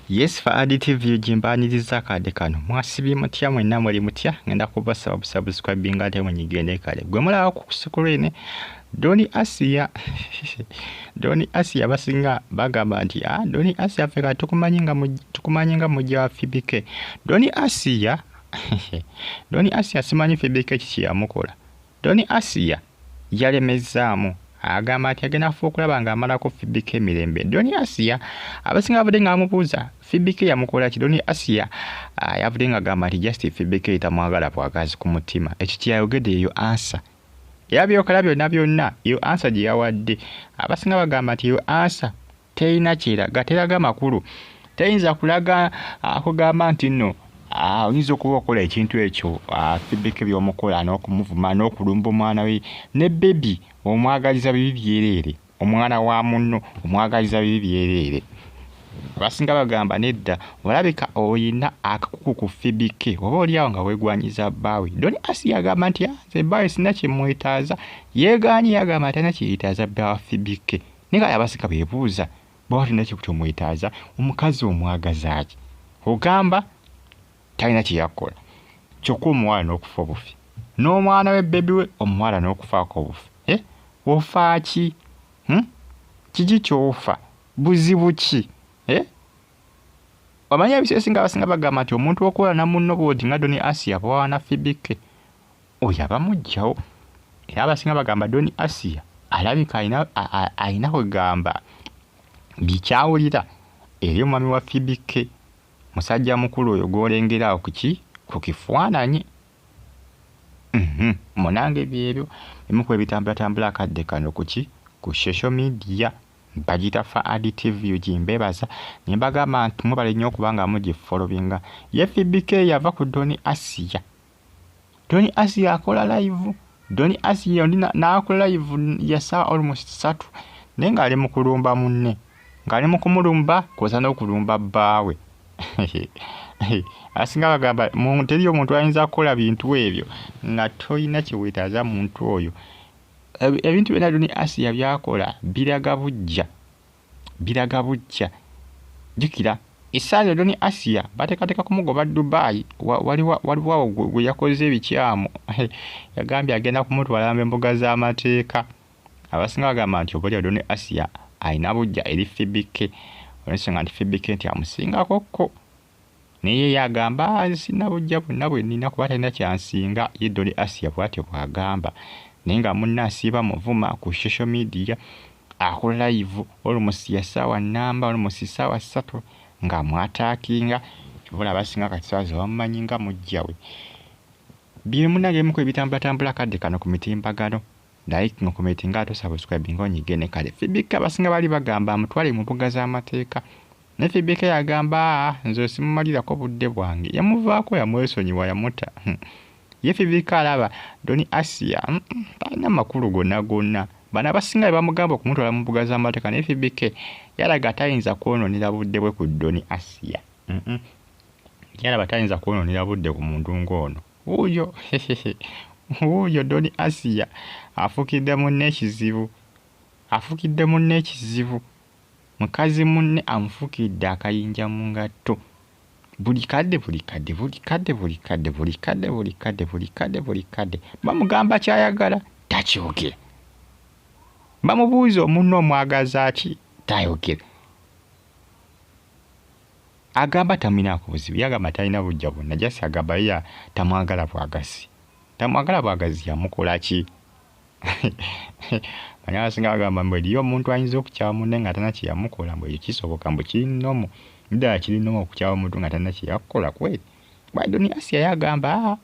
Yes for additive jimbaniriza kade kano mwasibye mutya mwenna muli mutya ngenda kubasaba subscribing ate mwenyigende kale gwe mulaba ku screen Doni Asia Doni Asia basinga bagamba nti Doni Asia feka tukumanyinga mujja wa FBK Doni Asia Doni Asia simanyi FBK kiki yamukola Doni Asia yalemezaamu agamba ati agenda fuukulaba nga amala ku FBK mirembe Doni Asia abasinga bavudde nga amubuuza FBK yamukola ki Doni Asia yavudde nga agamba nti just FBK tamwagala bwagazi ku mutima ekyo kyayogedde eyo answer yabyokola byonna iyo answer gye yawadde abasinga bagamba nti iyo answer teyina kiraga teraga makulu teyinza kulaga akugamba nti nno oyinza okuba okola ekintu ekyo FBK by'omukola n'okumuvuma n'okulumba omwana we ne baby omwagaliza bibi byerere omwana wa munno omwagaliza bibi byerere basinga bagamba nedda olabika oyina akakuku ku FBK oba oliawo nga weegwanyiza bbaawe Doni Asia agamba nti nze bbaawe sina kyemwetaaza yeegaanye yagamba nti alina kyeyetaaza bbaawe FBK naye abasinga beebuuza bwaba tulina kyemwetaaza omukazi omwagaza ki ogamba talina kyeyakola kyokka omuwala n'okufa obufi n'omwana we bebi we omuwala n'okufaako obufi ofa ki kiki kyofa buzibu ki Wamanya ebisesinga abasinga bagamba nti omuntu okola na munno bw'oti nga Doni Asia bwawana FBK oyo aba muggyawo era abasinga bagamba Doni Asia alabika alina kwegamba bikyawulira eri omwami wa FBK musajja mukulu oyo gw'olengerawo ku kifaananyi munange byebyo bimu ku ebitambula akadde kano ku social media bagita fa additive jimbebaza nimbagamba nti mubale nnyo okubanga mugifollowinga ye FBK yava ku Doni Asia Doni Asia akola live Doni Asia n'akola live ya saa almost 3 naye ng'ali mu kulumba munne ng'ali mu kumulumba kwoza n'okulumba bbaawe asinga bagamba teriyo omuntu ayinza kukola bintu ebyo nga toyina kyeweetaaza muntu oyo ebintu byonna Doni Asia byakola biraga bujja jukira essaawa Doni Asia bateekateeka kumugoba Dubai waliwo gwe yakoze ebikyamu yagambye agenda kumutwala embuga z'amateeka abasinga bagamba nti obalya Doni Asia alina bujja eri FBK olwensonga nti FBK nti amusingakokko naye yagamba sina bujja bwonna bwe nnina kuba talina kyansinga ye Doni Asia bw'atyo bw'agamba naye nga munna asiiba muvuma ku social media akola live olumusi ya ssaawa nnamba olumusi ssaawa 3 nga mwataakinga kibula abasinga kati ssaawa zebamumanyi nga mujjawe bye munage muko ebitambula kadde kano ku mitimbagano like ngo commentinga ato subscribe ngo nyigene kale FBK abasinga bali bagamba amutwale mu mbuga z'amateeka ne FBK yagamba nze simumalira ko budde bwange yamuvaako yamwesonyiwa yamuta ye FBK alaba Doni Asia talina makulu gonna bana basinga bamugamba okumutwala mu mbuga z'amateeka ne FBK yalaga tayinza kwononera budde bwe ku Doni Asia yalaba tayinza kwononera budde ku muntu ng'ono uyo Doni Asia afukidde munne ekizibu mukazi munne amufukidde akayinja mu ngatto buli kadde bamugamba kyayagala takyogera bamubuuza omunno omwagaza ki tayogera agamba taminaako buzibu yagamba talina bujja bwonna jasi agamba ya tamwagala bwagazi yamukola ki manya abasinga bagamba mbu eriyo omuntu ayinza okukyawa munne nga talina kyeyamukola mbu ekyo kisoboka mbu kirinomo ddala kirinomo okukyawa omuntu nga talina kyeyakukola kweri Doni Asia yagamba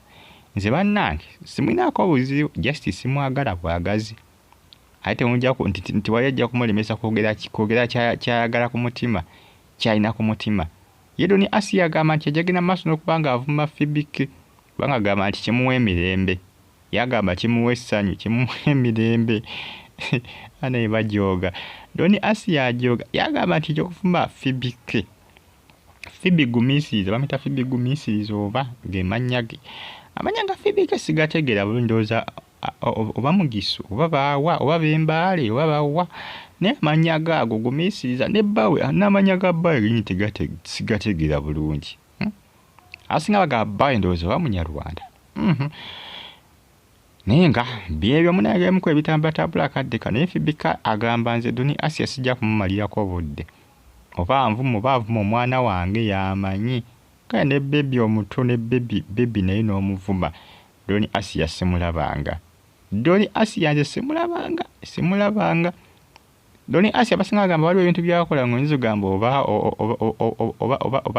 nze bannange simwinaako buzibu just simwagala bwagazi ate temujjako nti wayajja kumulemesa kwogera kyayagala ku mutima kyalina ku mutima ye Doni Asia agamba nti yajagenda maaso n'okubanga avuma FBK kubanga agamba nti kimuwa emirembe yagamba kimuwa essanyu kimuwa emirembe anaye bajoga Doni Asia ajoga yagamba nti kyokufuma FBK Gumisizi bamita Gumisizi oba gemanya amanya FBK sigategeera bulungi oba mugisu oba baawa oba bembaale oba bawa naye amanya gaago gumiisiriza ne bbawe n'amanya ga bbawe gini sigategeera bulungi. Asinga baga bbawe ndowooza oba Munyarwanda. Naye nga byebyo munagemuku ebitambulatambula akadde kano naye Fibika agamba nze Doni Asia sijja kumumalirako budde. Oba nvumu oba avuma omwana wange yamanyi. Kale ne bebi omuto ne bebi naye n'omuvuma. Doni Asia simulabanga. Doni Asia nze simulabanga. Doni Asia basinga agamba waliwo ebintu byakola ng'oyinza ogamba oba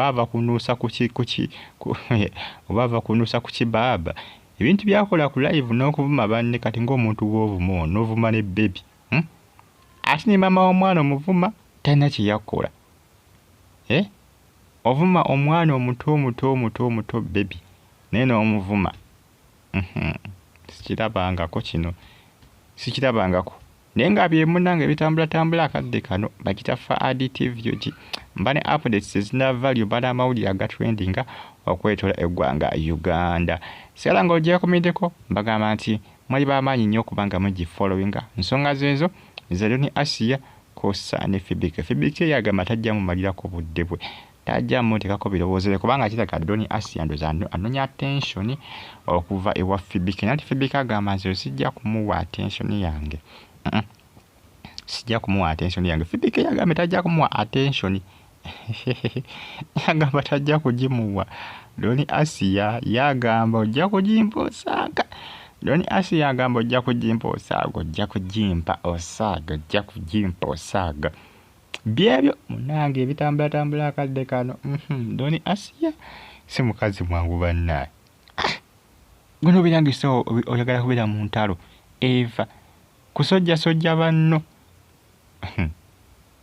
ava kunuusa oba ava kunuusa ku kibaaba. Ebintu byakola ku live n'okuvuma banne kati ng'omuntu w'ovuma n'ovuma ne bebi. Ate ne maama w'omwana omuvuma talina kye yakola. Ovuma omwana omuto bebi naye n'omuvuma. Sikirabangako kino. Sikirabangako. Naye nga byemunanga ebitambulatambula akadde kano bakita Fahad TV mba ne updates ezinavaalyo bana amawulire agatrendinga okwetola eggwanga Uganda. Sera ng'ojja kumideko mbagamba nti mwali b'amaanyi nnyo okubanga mugifollowinga. Nsonga zezo za Doni Asia kosa ne Fibika. Fibika yagamba tajja mumalirako budde bwe. Tajja muteekako birowoozo kubanga kiraga Doni Asia ndoza anonya attention okuva ewa Fibika. Nati Fibika agamba nti sijja kumuwa attention yange. Sijja kumuwa attention yange. Fibika yagamba tajja kumuwa attention. Yagamba tajja kugimuwa. Doni Asia yagamba ojja kugimpa osaaga. Doni Asia yagamba ojja kugimpa osaaga. Ojja kugimpa osaaga. Ojja kugimpa osaaga. Byebyo munange ebitambulatambula akadde kano. Doni Asia si mukazi mwangu bannaye. Guno birangise oyagala kubeera mu ntalo. Eva kusojja banno.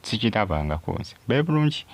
Sikirabangako nze. Bye bulungi